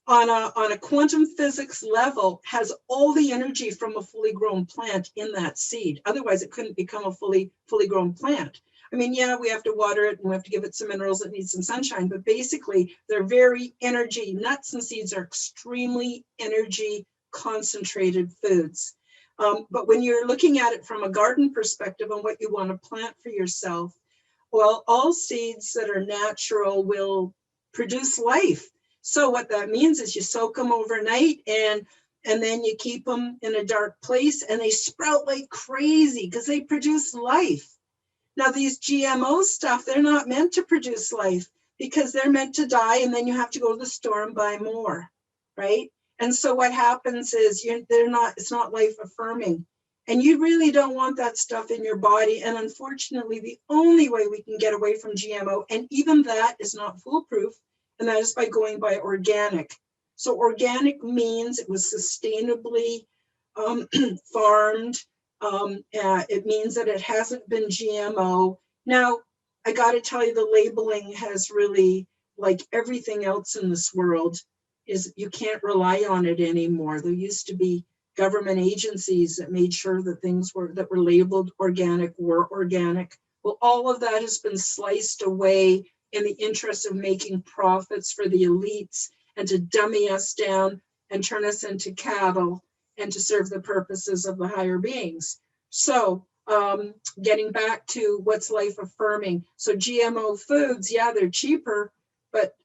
on a quantum physics level has all the energy from a fully grown plant in that seed. Otherwise, it couldn't become a fully grown plant. I mean, yeah, we have to water it and we have to give it some minerals. It needs some sunshine, but basically they're very energy. Nuts and seeds are extremely energy concentrated foods. But when you're looking at it from a garden perspective on what you want to plant for yourself, well, all seeds that are natural will produce life. So what that means is you soak them overnight and then you keep them in a dark place and they sprout like crazy because they produce life. Now these GMO stuff, they're not meant to produce life because they're meant to die and then you have to go to the store and buy more, right? And so what happens is it's not life affirming. And you really don't want that stuff in your body. And unfortunately, the only way we can get away from GMO, and even that is not foolproof, and that is by going by organic. So organic means it was sustainably farmed. It means that it hasn't been GMO. Now, I got to tell you, the labeling has really, like everything else in this world, is you can't rely on it anymore. There used to be government agencies that made sure that things that were labeled organic were organic. Well, all of that has been sliced away in the interest of making profits for the elites and to dummy us down and turn us into cattle and to serve the purposes of the higher beings. So getting back to what's life affirming. So GMO foods, yeah, they're cheaper, but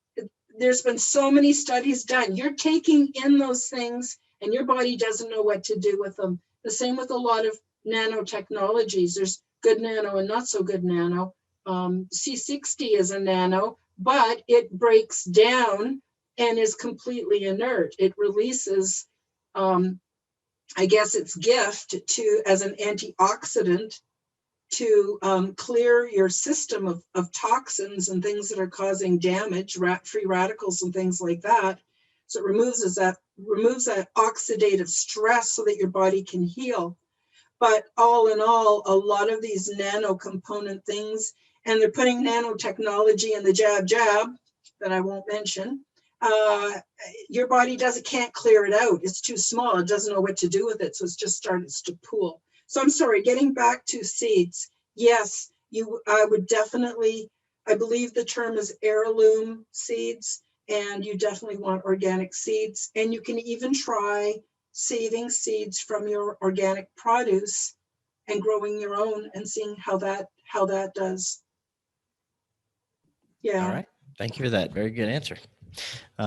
there's been so many studies done. You're taking in those things and your body doesn't know what to do with them. The same with a lot of nanotechnologies. There's good nano and not so good nano. C60 is a nano, but it breaks down and is completely inert. It releases, I guess, its gift as an antioxidant to clear your system of toxins and things that are causing damage, free radicals and things like that. So it removes that oxidative stress so that your body can heal. But all in all, a lot of these nano component things, and they're putting nanotechnology in the jab that I won't mention. Your body can't clear it out. It's too small. It doesn't know what to do with it. So it's just starts to pool. So I'm sorry, getting back to seeds. Yes, I would definitely, I believe the term is heirloom seeds, and you definitely want organic seeds. And you can even try saving seeds from your organic produce and growing your own and seeing how that does. All Yeah. right. Thank you for that. Very good answer. We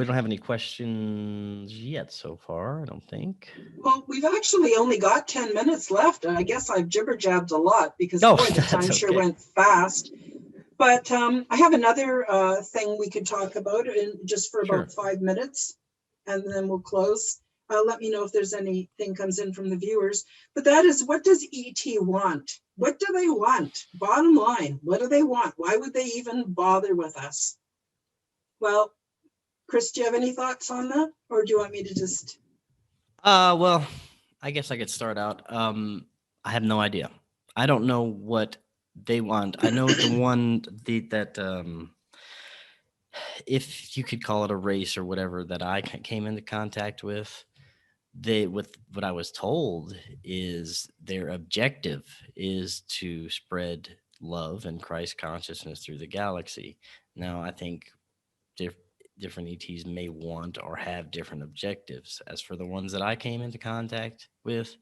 don't have any questions yet so far, I don't think. Well, we've actually only got 10 minutes left. And I guess I've jibber-jabbed a lot because Oh, boy, the that's time sure okay. went fast. But I have another thing we could talk about just for about Sure. 5 minutes, and then we'll close. Let me know if there's anything comes in from the viewers. But that is, what does E.T. want? What do they want? Bottom line, what do they want? Why would they even bother with us? Well, Chris, do you have any thoughts on that? Or do you want me to just... Well, I guess I could start out. I have no idea. I don't know what they want. I know the one that if you could call it a race or whatever that I came into contact with, with what I was told is their objective is to spread love and Christ consciousness through the galaxy. Now, I think different ETs may want or have different objectives. As for the ones that I came into contact with,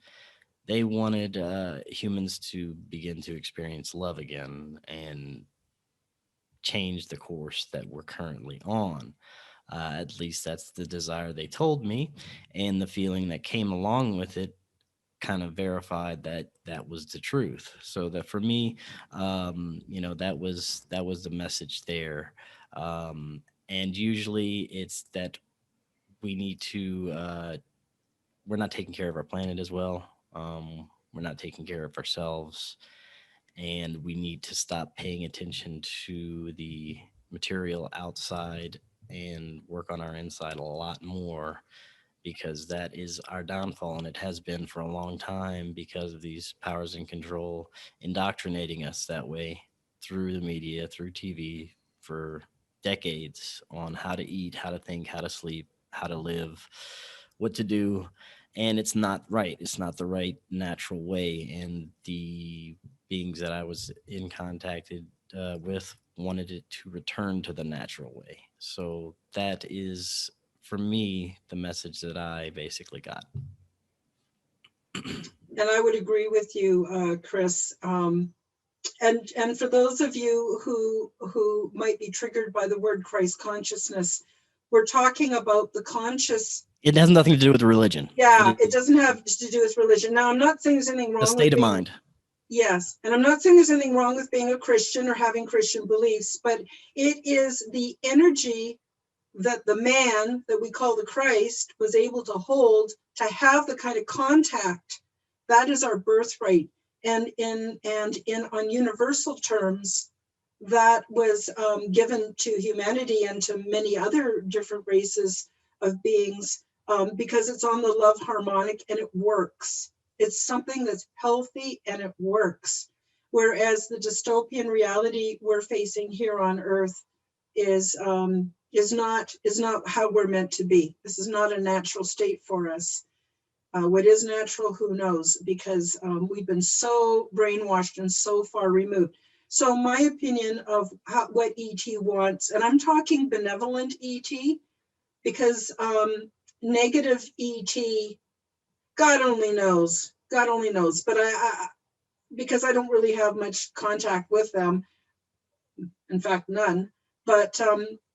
they wanted humans to begin to experience love again and change the course that we're currently on. At least that's the desire they told me, and the feeling that came along with it kind of verified that that was the truth. So that for me, that was the message there. And usually it's that we need to we're not taking care of our planet as well. We're not taking care of ourselves, and we need to stop paying attention to the material outside and work on our inside a lot more, because that is our downfall, and it has been for a long time because of these powers in control indoctrinating us that way through the media, through TV, for decades, on how to eat, how to think, how to sleep, how to live, what to do. And it's not right. It's not the right natural way. And the beings that I was in contacted with wanted it to return to the natural way. So that is, for me, the message that I basically got. And I would agree with you, Chris. And for those of you who might be triggered by the word Christ consciousness, we're talking about the conscious. It has nothing to do with religion. Yeah, it doesn't have to do with religion. Now, I'm not saying there's anything wrong a state with of being, mind. Yes, and I'm not saying there's anything wrong with being a Christian or having Christian beliefs, but it is the energy that the man that we call the Christ was able to hold, to have the kind of contact. That is our birthright. And in on universal terms, that was given to humanity and to many other different races of beings, because it's on the love harmonic and it works. It's something that's healthy and it works. Whereas the dystopian reality we're facing here on Earth is not how we're meant to be. This is not a natural state for us. What is natural, who knows? Because we've been so brainwashed and so far removed. So my opinion of what ET wants, and I'm talking benevolent ET, because negative ET, God only knows. God only knows. But I because I don't really have much contact with them, in fact, none. But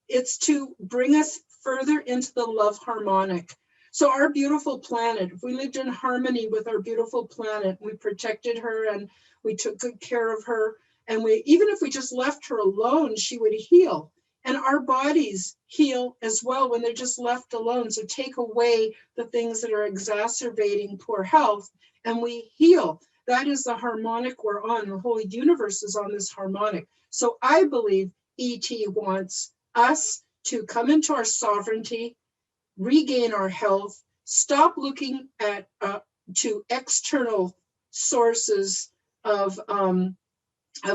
it's to bring us further into the love harmonic. So our beautiful planet, if we lived in harmony with our beautiful planet, we protected her and we took good care of her, and we, even if we just left her alone, she would heal. And our bodies heal as well when they're just left alone. So take away the things that are exacerbating poor health and we heal. That is the harmonic we're on. The whole universe is on this harmonic. So I believe ET wants us to come into our sovereignty, regain our health, stop looking at to external sources of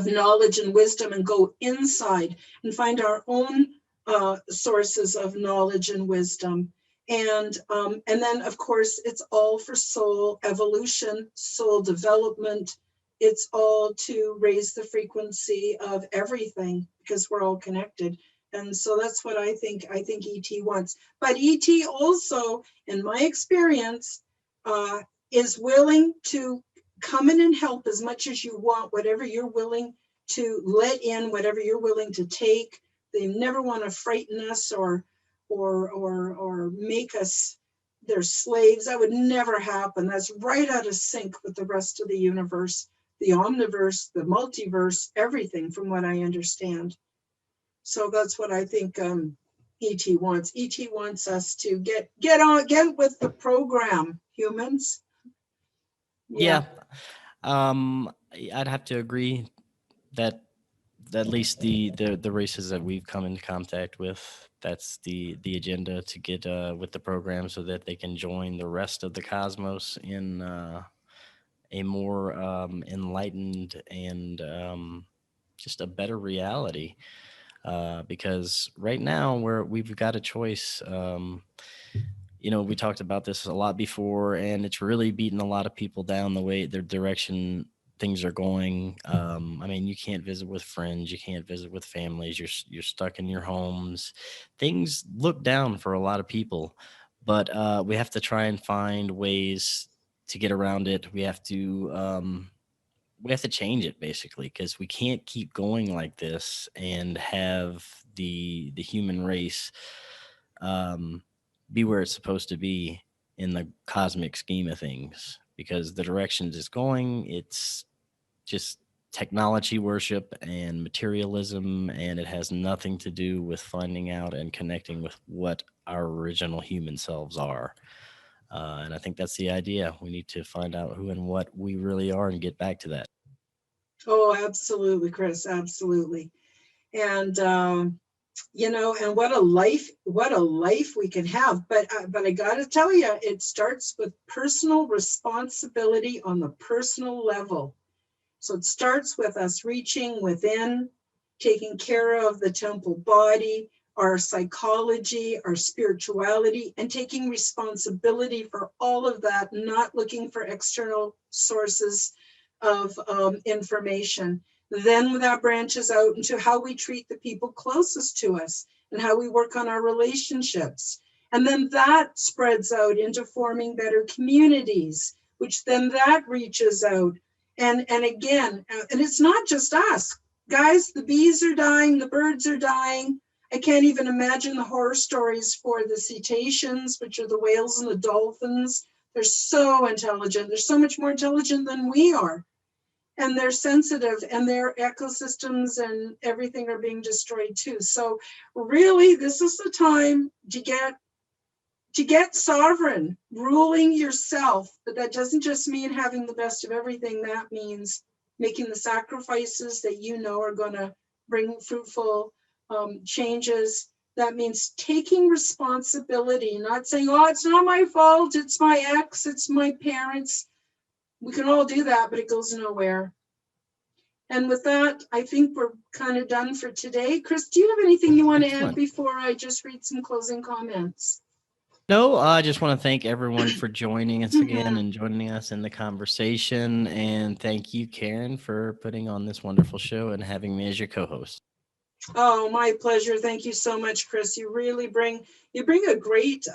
knowledge and wisdom and go inside and find our own sources of knowledge and wisdom. And then, of course, it's all for soul evolution, soul development. It's all to raise the frequency of everything because we're all connected. And so that's what I think E.T. wants. But E.T. also, in my experience, is willing to come in and help as much as you want, whatever you're willing to let in, whatever you're willing to take. They never want to frighten us or make us their slaves. That would never happen. That's right out of sync with the rest of the universe, the omniverse, the multiverse, everything from what I understand. So that's what I think E.T. wants. E.T. wants us to get with the program, humans. Yeah. I'd have to agree that at least the races that we've come into contact with, that's the agenda, to get with the program so that they can join the rest of the cosmos in a more enlightened and just a better reality. Because right now we've got a choice. We talked about this a lot before, and it's really beating a lot of people down the way their direction things are going. I mean, you can't visit with friends, you can't visit with families. You're stuck in your homes. Things look down for a lot of people, but we have to try and find ways to get around it. We have to change it, basically, because we can't keep going like this and have the human race be where it's supposed to be in the cosmic scheme of things, because the directions it's going, it's just technology worship and materialism, and it has nothing to do with finding out and connecting with what our original human selves are. And I think that's the idea. We need to find out who and what we really are and get back to that. Oh, absolutely, Chris, absolutely. And and what a life we can have. But I got to tell you, it starts with personal responsibility on the personal level. So it starts with us reaching within, taking care of the temple body, our psychology, our spirituality, and taking responsibility for all of that, not looking for external sources of information. Then that branches out into how we treat the people closest to us and how we work on our relationships. And then that spreads out into forming better communities, which then that reaches out. And again, and it's not just us. Guys, the bees are dying, the birds are dying. I can't even imagine the horror stories for the cetaceans, which are the whales and the dolphins. They're so intelligent. They're so much more intelligent than we are. And they're sensitive, and their ecosystems and everything are being destroyed too. So really, this is the time to get sovereign, ruling yourself. But that doesn't just mean having the best of everything. That means making the sacrifices that you know are going to bring fruitful changes. That means taking responsibility, not saying, oh, it's not my fault, it's my ex, it's my parents. We can all do that, but it goes nowhere. And with that, I think we're kind of done for today. Chris, do you have anything you want to add before I just read some closing comments? No, I just want to thank everyone for joining us again and joining us in the conversation. And thank you, Karen, for putting on this wonderful show and having me as your co-host. Oh, my pleasure. Thank you so much, Chris. You really bring a great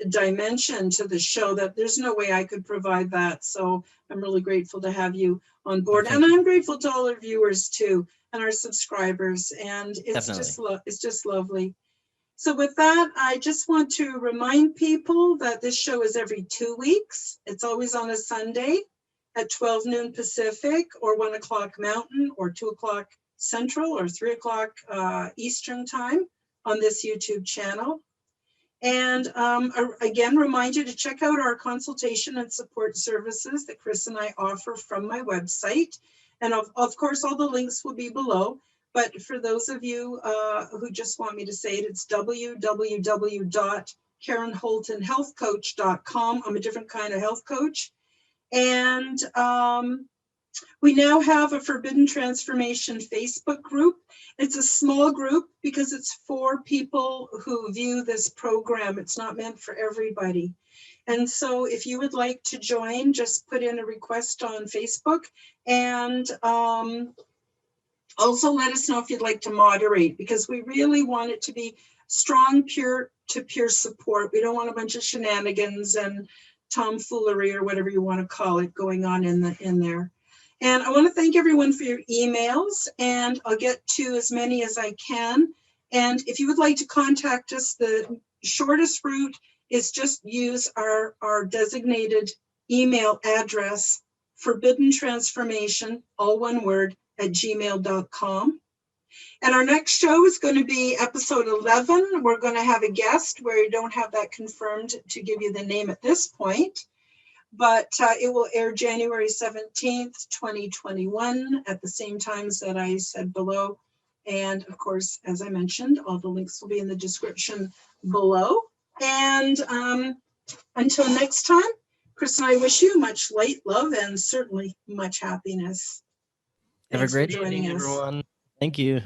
dimension to the show that there's no way I could provide that. So I'm really grateful to have you on board. And I'm grateful to all our viewers too, and our subscribers. And it's just lovely. So with that, I just want to remind people that this show is every 2 weeks. It's always on a Sunday at 12 noon Pacific, or 1 o'clock Mountain, or 2 o'clock Central, or 3 o'clock Eastern time on this YouTube channel. And again, remind you to check out our consultation and support services that Chris and I offer from my website. And of course, all the links will be below. But for those of you who just want me to say it, it's www.KarenHoltonHealthCoach.com. I'm a different kind of health coach. And we now have a Forbidden Transformation Facebook group. It's a small group because it's for people who view this program. It's not meant for everybody. And so if you would like to join, just put in a request on Facebook, and also let us know if you'd like to moderate, because we really want it to be strong peer-to-peer support. We don't want a bunch of shenanigans and tomfoolery or whatever you want to call it going on in there. And I want to thank everyone for your emails, and I'll get to as many as I can. And if you would like to contact us, the shortest route is just use our designated email address, forbiddentransformation, all one word, @gmail.com. And our next show is going to be episode 11. We're going to have a guest where you don't have that confirmed to give you the name at this point. But it will air January 17th, 2021 at the same times that I said below. And of course, as I mentioned, all the links will be in the description below. And until next time, Chris and I wish you much light, love, and certainly much happiness. Have a Thanks for great joining evening, us. everyone. Thank you.